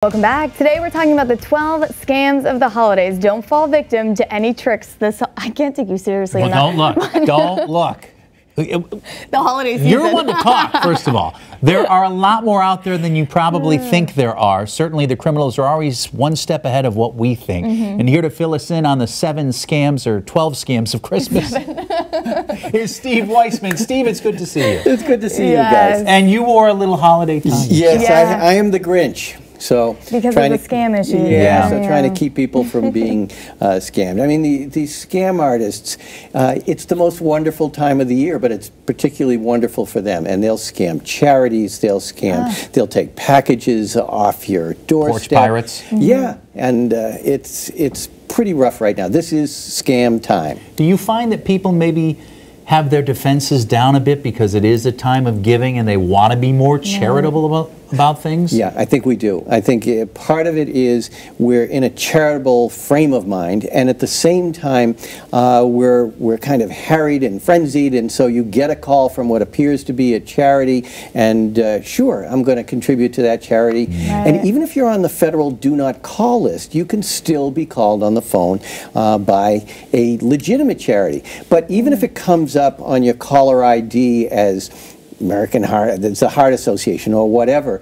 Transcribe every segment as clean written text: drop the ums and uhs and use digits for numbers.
Welcome back. Today we're talking about the 12 scams of the holidays. Don't fall victim to any tricks. I can't take you seriously. Well, don't look. Don't look. The holiday season. You're one to talk, first of all. There are a lot more out there than you probably think there are. Certainly the criminals are always one step ahead of what we think. And here to fill us in on the 7 scams or 12 scams of Christmas is Steve Weisman. Steve, it's good to see you. It's good to see you guys. And you wore a little holiday tie. Yes, yeah. I am the Grinch. So because of the scam issue. So trying to keep people from being scammed. I mean, these scam artists, it's the most wonderful time of the year, but it's particularly wonderful for them. And they'll scam charities, they'll scam, they'll take packages off your doorstep. Porch pirates. Yeah, and it's pretty rough right now. This is scam time. Do you find that people maybe have their defenses down a bit because it is a time of giving and they want to be more charitable about things? Yeah, I think we do. I think part of it is we're in a charitable frame of mind, and at the same time we're kind of harried and frenzied, and so you get a call from what appears to be a charity, and sure, I'm going to contribute to that charity. And even if you're on the federal do not call list, you can still be called on the phone by a legitimate charity. But even if it comes up on your caller ID as American Heart, it's the Heart Association or whatever,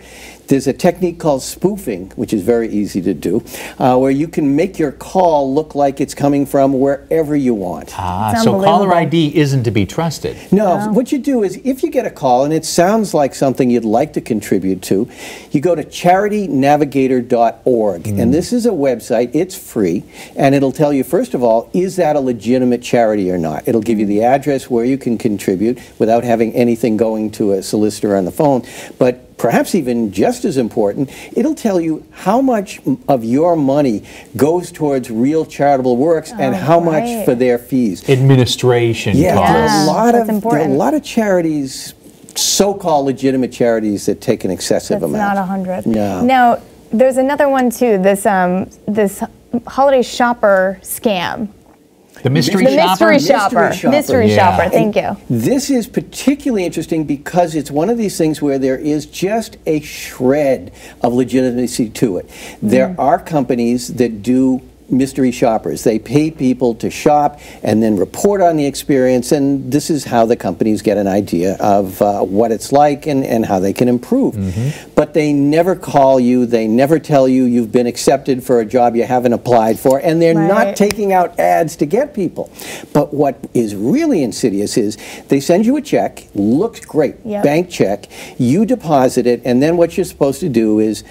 there's a technique called spoofing, which is very easy to do, where you can make your call look like it's coming from wherever you want. So caller ID isn't to be trusted. No, what you do is if you get a call and it sounds like something you'd like to contribute to, you go to charitynavigator.org, and this is a website, it's free, and it'll tell you, first of all, is that a legitimate charity or not? It'll give you the address where you can contribute without having anything going to a solicitor on the phone, but perhaps even just as important, it'll tell you how much of your money goes towards real charitable works and how much for their fees. Administration costs. There are a lot of charities, so-called legitimate charities, that take an excessive amount. Not 100. No. Now, there's another one too, this holiday shopper scam. The mystery shopper? Mystery shopper, thank you. This is particularly interesting because it's one of these things where there is just a shred of legitimacy to it. There are companies that do mystery shoppers. They pay people to shop and then report on the experience, and this is how the companies get an idea of what it's like and how they can improve. But they never call you, they never tell you you've been accepted for a job you haven't applied for, and they're not taking out ads to get people. But what is really insidious is they send you a check, looks great, bank check, you deposit it, and then what you're supposed to do is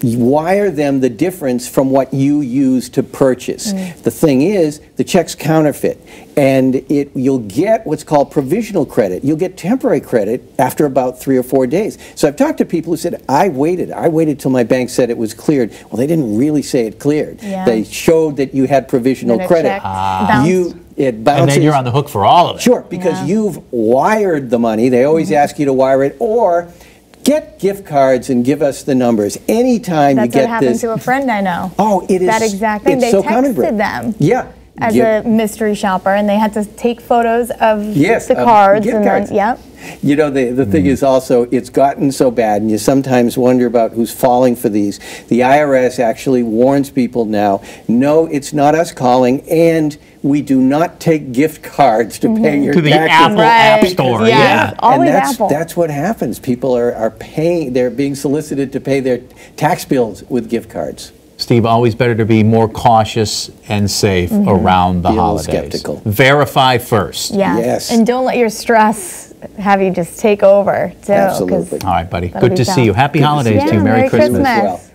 wire them the difference from what you use to purchase. The thing is, the check's counterfeit, and you'll get what's called provisional credit. You'll get temporary credit after about 3 or 4 days. So I've talked to people who said, I waited till my bank said it was cleared. Well, they didn't really say it cleared. They showed that you had provisional credit. It bounces. And then you're on the hook for all of it. Sure, because you've wired the money. They always ask you to wire it, or get gift cards and give us the numbers. Anytime you get this. That's what happened to a friend I know. Oh, it is. That exact thing. They texted them. Yeah. As a mystery shopper, and they had to take photos of the cards. Gift cards. Then, you know, the thing is also, it's gotten so bad, and you sometimes wonder about who's falling for these. The IRS actually warns people now, no, it's not us calling, and we do not take gift cards to pay your taxes. To the Apple App Store, Always and Apple. That's what happens. People are paying, they're being solicited to pay their tax bills with gift cards. Steve, always better to be more cautious and safe around the holidays. Skeptical. Verify first. Yes. And don't let your stress have you just take over, too. Absolutely. All right, buddy. Good to see you. Happy holidays to you. Merry Christmas.